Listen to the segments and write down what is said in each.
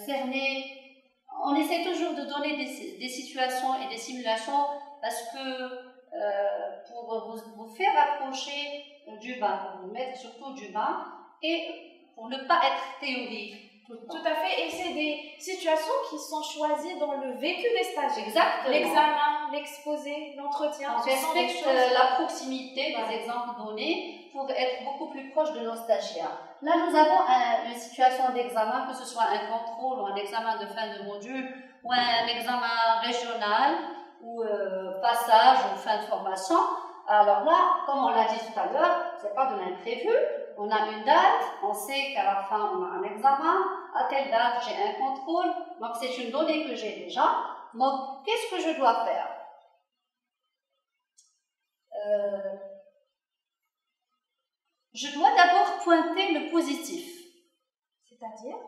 cerner. On essaie toujours de donner des situations et des simulations parce que pour vous faire approcher du bas, pour vous mettre surtout du bas et pour ne pas être théorique. Tout à fait, et c'est des situations qui sont choisies dans le vécu des stagiaires. Exactement. L'examen, l'exposé, l'entretien. On respecte la proximité des exemples donnés pour être beaucoup plus proche de nos stagiaires. Là, nous avons une situation d'examen, que ce soit un contrôle ou un examen de fin de module ou un examen régional ou passage ou fin de formation. Alors là, comme on l'a dit tout à l'heure, ce n'est pas de l'imprévu. On a une date, on sait qu'à la fin on a un examen, à telle date j'ai un contrôle, donc c'est une donnée que j'ai déjà. Donc qu'est-ce que je dois faire? Je dois d'abord pointer le positif.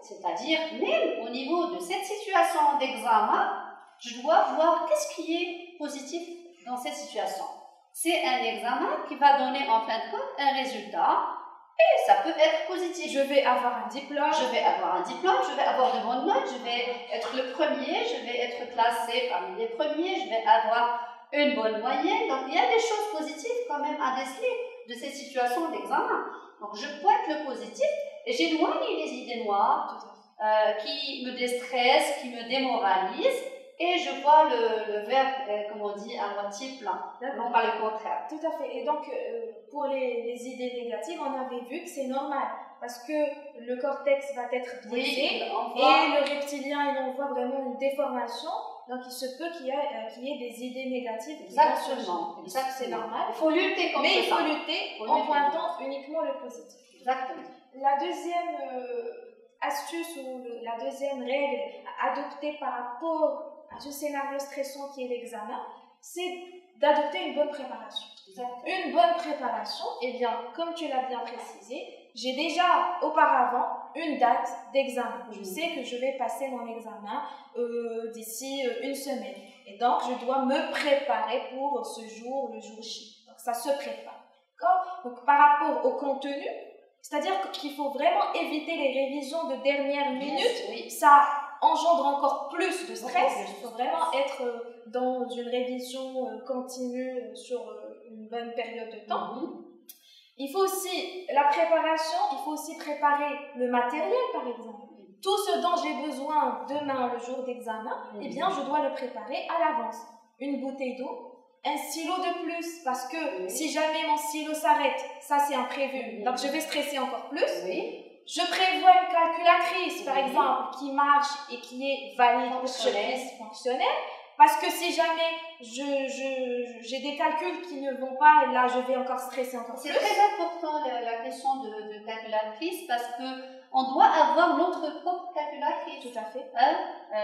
C'est-à-dire, même au niveau de cette situation d'examen, je dois voir qu'est-ce qui est positif dans cette situation. C'est un examen qui va donner en fin de compte un résultat. Et ça peut être positif. Je vais avoir un diplôme. Je vais avoir un diplôme, je vais avoir de bonnes notes, je vais être le premier, je vais être classé parmi les premiers, je vais avoir une bonne moyenne. Donc, il y a des choses positives quand même à déceler de cette situation d'examen. Donc, je pointe le positif et j'éloigne les idées noires qui me déstressent, qui me démoralisent. Et je vois le verre, comme on dit, à moitié plein, non pas le contraire. Tout à fait. Et donc, pour les idées négatives, on avait vu que c'est normal, parce que le cortex va être biaisé, et le reptilien, il envoie vraiment une déformation, donc il se peut qu'il y ait des idées négatives. Exactement. Ça, c'est normal. Il faut lutter contre ça. Mais il faut lutter en pointant uniquement le positif. Exactement. La deuxième astuce ou la deuxième règle à adopter par rapport à ce scénario stressant qui est l'examen, c'est d'adopter une bonne préparation. Exactement. Une bonne préparation, eh bien, comme tu l'as bien précisé, j'ai déjà auparavant une date d'examen. Je sais que je vais passer mon examen d'ici une semaine. Et donc, je dois me préparer pour ce jour, le jour J. Donc, ça se prépare. Donc, par rapport au contenu, c'est-à-dire qu'il faut vraiment éviter les révisions de dernière minute. Oui. Ça engendre encore plus de stress. Il faut vraiment être dans une révision continue sur une bonne période de temps. Il faut aussi, la préparation, il faut aussi préparer le matériel, par exemple. Tout ce dont j'ai besoin demain, le jour d'examen, eh bien, je dois le préparer à l'avance. Une bouteille d'eau, un stylo de plus, parce que si jamais mon stylo s'arrête, ça c'est imprévu, donc je vais stresser encore plus. Je prévois une calculatrice, par exemple, qui marche et qui est valide pour que je puisse fonctionner. Parce que si jamais j'ai des calculs qui ne vont pas, et là je vais encore stresser encore plus. C'est très important la question de calculatrice parce qu'on doit avoir notre propre calculatrice. Tout à fait.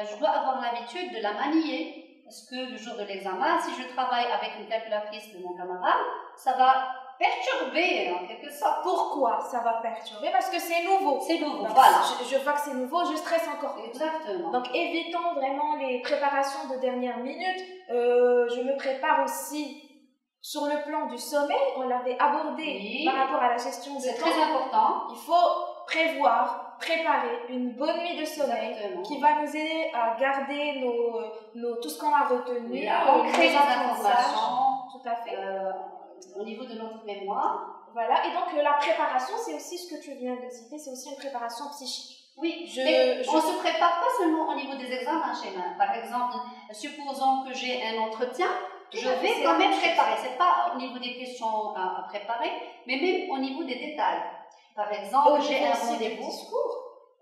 Je dois avoir l'habitude de la manier. Parce que le jour de l'examen, si je travaille avec une calculatrice de mon camarade, ça va perturber en quelque sorte. Pourquoi ça va perturber? Parce que c'est nouveau. C'est nouveau, donc, voilà. Je vois que c'est nouveau, je stresse encore plus. Exactement. Donc évitons vraiment les préparations de dernière minute. Je me prépare aussi sur le plan du sommeil. On l'avait abordé par rapport à la gestion du temps. C'est très important. Il faut préparer une bonne nuit de sommeil qui va nous aider à garder tout ce qu'on a retenu, à ancrer les informations. Tout à fait. Au niveau de notre mémoire. Voilà, et donc la préparation, c'est aussi ce que tu viens de citer, c'est aussi une préparation psychique. Oui, on ne se prépare pas seulement au niveau des examens chez moi. Par exemple, supposons que j'ai un entretien, je vais quand même préparer. Ce n'est pas au niveau des questions à préparer, mais même au niveau des détails. Par exemple, j'ai un rendez-vous.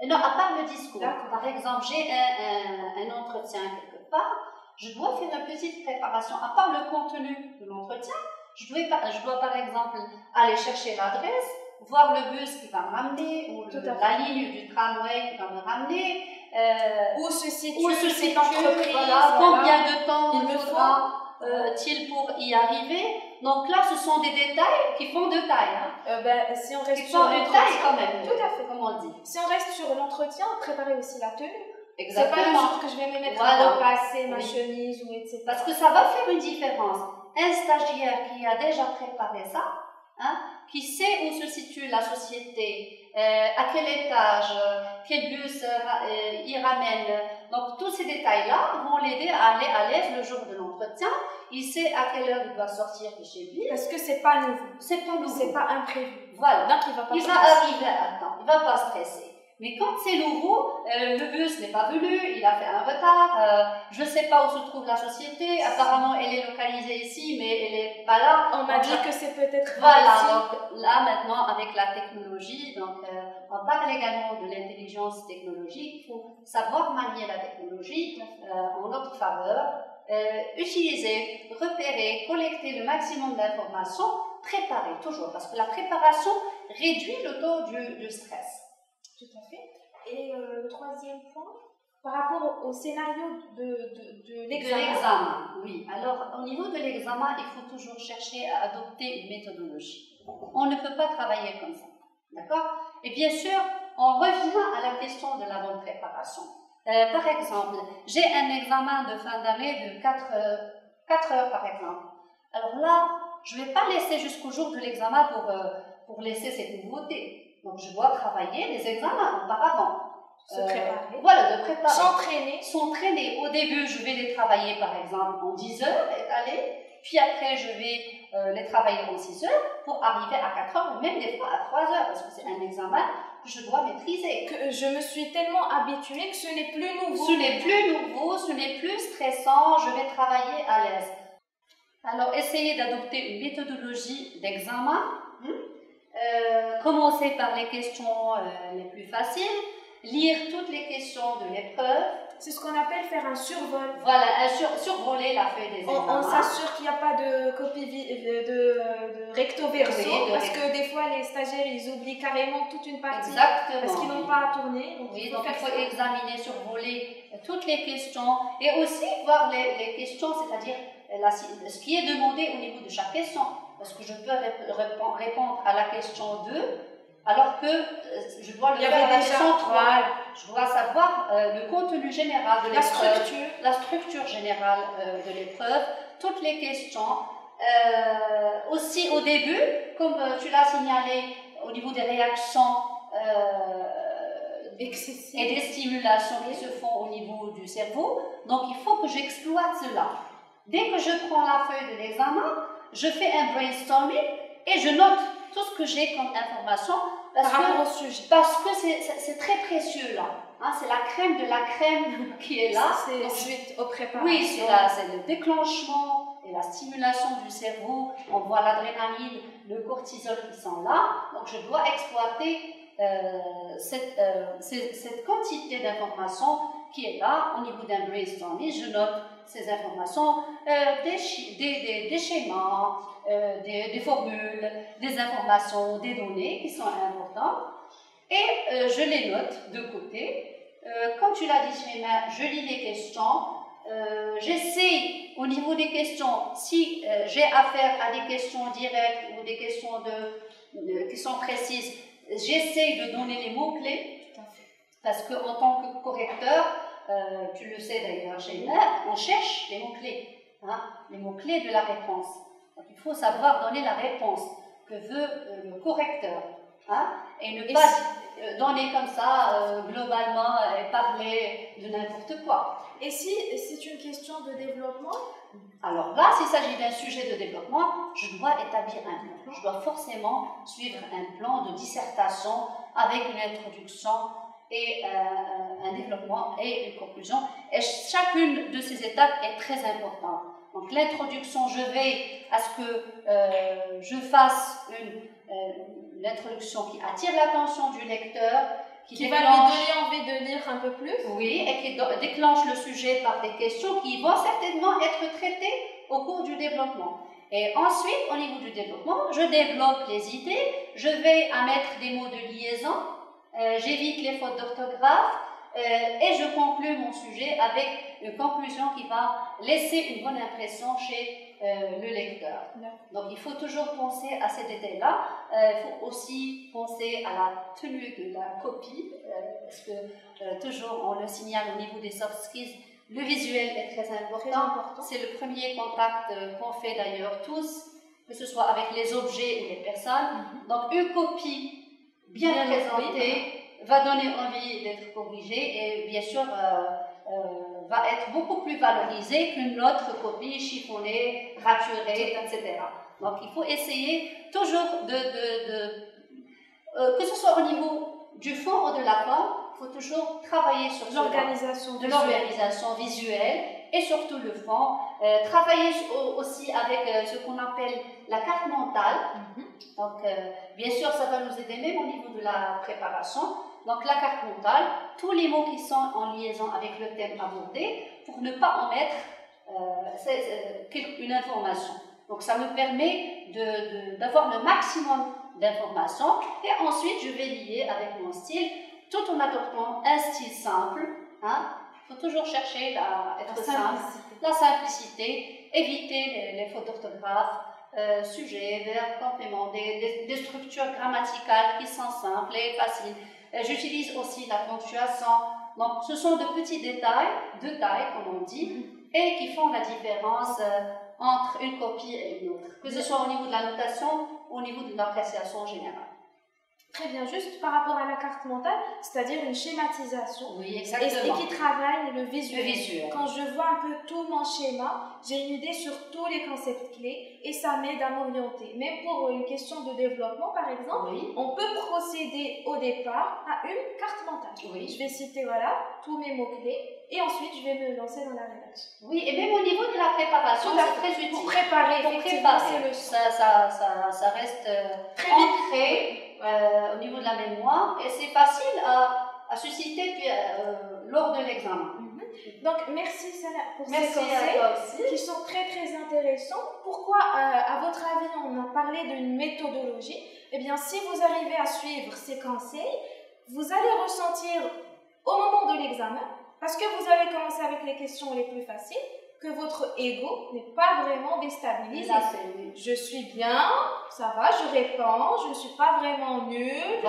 Non, à part le discours. Par exemple, j'ai un entretien quelque part, je dois faire une petite préparation. À part le contenu de l'entretien, je dois par exemple aller chercher l'adresse, voir le bus qui va me ramener, ou la ligne du tramway qui va me ramener, où se situe cette entreprise, combien de temps il me faudra-t-il pour y arriver. Donc là, ce sont des détails qui font de taille. Si on reste sur l'entretien, quand même. Tout à fait, comme on dit. Si on reste sur l'entretien, préparer aussi la tenue. Exactement. C'est pas le jour que je vais me mettre à repasser ma chemise ou etc. Parce que ça va faire une différence. Un stagiaire qui a déjà préparé ça, qui sait où se situe la société, à quel étage, quel bus y ramène. Donc tous ces détails-là vont l'aider à aller à l'aise le jour de l'entretien. Il sait à quelle heure il doit sortir de chez lui. Parce que c'est pas nouveau. C'est pas nouveau. C'est pas imprévu. Voilà. Donc il va arriver à temps. Il va pas stresser. Mais quand c'est nouveau, le bus n'est pas venu, il a fait un retard, je ne sais pas où se trouve la société, apparemment elle est localisée ici, mais elle n'est pas là. On m'a dit que c'est peut-être voilà, donc là maintenant avec la technologie, donc on parle également de l'intelligence technologique, il faut savoir manier la technologie en notre faveur, utiliser, repérer, collecter le maximum d'informations, préparer toujours, parce que la préparation réduit le taux du stress. Tout à fait. Et le troisième point, par rapport au scénario de l'examen. De l'examen, oui. Alors, au niveau de l'examen, il faut toujours chercher à adopter une méthodologie. On ne peut pas travailler comme ça. D'accord? Et bien sûr, on revient à la question de la bonne préparation. Par exemple, j'ai un examen de fin d'année de 4 heures, par exemple. Alors là, je ne vais pas laisser jusqu'au jour de l'examen pour laisser cette nouveauté. Donc, je dois travailler les examens auparavant. Se préparer. Voilà, de préparer. S'entraîner. Au début, je vais les travailler, par exemple, en 10 heures étalées. Puis après, je vais les travailler en 6 heures pour arriver à 4 heures, ou même des fois à 3 heures, parce que c'est un examen que je dois maîtriser. Que je me suis tellement habituée que ce n'est plus nouveau. Ce n'est plus nouveau, ce n'est plus stressant, je vais travailler à l'aise. Alors, essayez d'adopter une méthodologie d'examen. Commencer par les questions les plus faciles, lire toutes les questions de l'épreuve. C'est ce qu'on appelle faire un survol. Voilà, survoler la feuille des examens. On s'assure qu'il n'y a pas de copie de recto verso, parce que des fois les stagiaires ils oublient carrément toute une partie. Exactement. Parce qu'ils n'ont pas à tourner. Donc il faut examiner, survoler toutes les questions et aussi voir les questions, c'est-à-dire ce qui est demandé au niveau de chaque question. Parce que je peux répondre à la question 2, alors que je dois le faire à la question 3. Je dois savoir le contenu général de l'épreuve, la structure générale de l'épreuve, toutes les questions. Aussi au début, comme tu l'as signalé, au niveau des réactions et des stimulations qui se font au niveau du cerveau, donc il faut que j'exploite cela. Dès que je prends la feuille de l'examen, je fais un brainstorming et je note tout ce que j'ai comme information par rapport au sujet. Parce que c'est très précieux là. Hein, c'est la crème de la crème qui est là. C'est suite au préparation. Oui, c'est le déclenchement et la stimulation du cerveau. On voit l'adrénaline, le cortisol qui sont là. Donc je dois exploiter cette quantité d'informations qui est là au niveau d'un brainstorming. Je note ces informations, des schémas, des formules, des informations, des données qui sont importantes et je les note de côté. Comme tu l'as dit, Shreema, je lis les questions, j'essaie au niveau des questions, si j'ai affaire à des questions directes ou des questions qui sont précises, j'essaie de donner les mots-clés parce qu'en tant que correcteur, tu le sais d'ailleurs chez nous, on cherche les mots-clés, hein, les mots-clés de la réponse. Donc, il faut savoir donner la réponse que veut le correcteur, hein, et ne pas donner comme ça globalement et parler de n'importe quoi. Et si c'est une question de développement? Alors là, s'il s'agit d'un sujet de développement, je dois établir un plan. Je dois forcément suivre un plan de dissertation avec une introduction et un développement et une conclusion. Et chacune de ces étapes est très importante. Donc l'introduction, je veille à ce que je fasse une introduction qui attire l'attention du lecteur, qui va lui donner envie de lire un peu plus. Oui, et qui déclenche le sujet par des questions qui vont certainement être traitées au cours du développement. Et ensuite, au niveau du développement, je développe les idées, je veille à mettre des mots de liaison, j'évite les fautes d'orthographe et je conclue mon sujet avec une conclusion qui va laisser une bonne impression chez le lecteur. Donc il faut toujours penser à ces détails-là. Il faut aussi penser à la tenue de la copie, parce que toujours on le signale au niveau des soft skills, le visuel est très important. C'est le premier contact qu'on fait d'ailleurs tous. que ce soit avec les objets ou les personnes. Donc une copie bien présentée va donner envie d'être corrigée et bien sûr va être beaucoup plus valorisée qu'une autre copie chiffonnée, raturée, etc. Donc il faut essayer toujours que ce soit au niveau du fond ou de la forme, il faut toujours travailler sur l'organisation visuelle et surtout le fond. Travailler aussi avec ce qu'on appelle la carte mentale. Donc, bien sûr, ça va nous aider même au niveau de la préparation. Donc, la carte mentale, tous les mots qui sont en liaison avec le thème abordé, pour ne pas omettre une information. Donc, ça me permet d'avoir le maximum d'informations et ensuite, je vais lier avec mon style tout en adoptant un style simple. Il faut toujours chercher à être simple, la simplicité, éviter les fautes d'orthographe, sujet, verbe, complément, des structures grammaticales qui sont simples et faciles. J'utilise aussi la ponctuation. Donc, ce sont de petits détails, de taille, comme on dit, et qui font la différence entre une copie et une autre, que ce soit au niveau de la notation ou au niveau de l'appréciation générale. Très bien, juste par rapport à la carte mentale, c'est-à-dire une schématisation et qui travaille le visuel. Quand je vois un peu tout mon schéma, j'ai une idée sur tous les concepts clés et ça m'aide à m'orienter. Même pour une question de développement, par exemple, on peut procéder au départ à une carte mentale. Je vais citer tous mes mots-clés et ensuite je vais me lancer dans la rédaction. Et même au niveau de la préparation, c'est très utile. Pour préparer, ça reste très ancré au niveau de la mémoire et c'est facile à susciter lors de l'examen. Donc merci Sana pour ces conseils qui sont très très intéressants. Pourquoi à votre avis on a parlé d'une méthodologie? Eh bien si vous arrivez à suivre ces conseils, vous allez ressentir au moment de l'examen, parce que vous avez commencé avec les questions les plus faciles, que votre ego n'est pas vraiment déstabilisé. Je suis bien, ça va, je réponds, je ne suis pas vraiment nulle,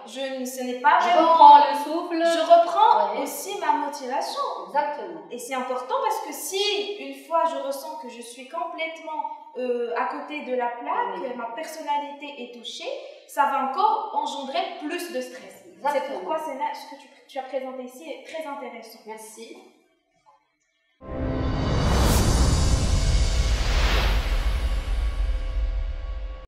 ce n'est pas vraiment... Je reprends le souffle. Je reprends aussi ma motivation. Exactement. Et c'est important parce que si, une fois, je ressens que je suis complètement à côté de la plaque, ma personnalité est touchée, ça va encore engendrer plus de stress. C'est pourquoi ce que tu as présenté ici est très intéressant. Merci.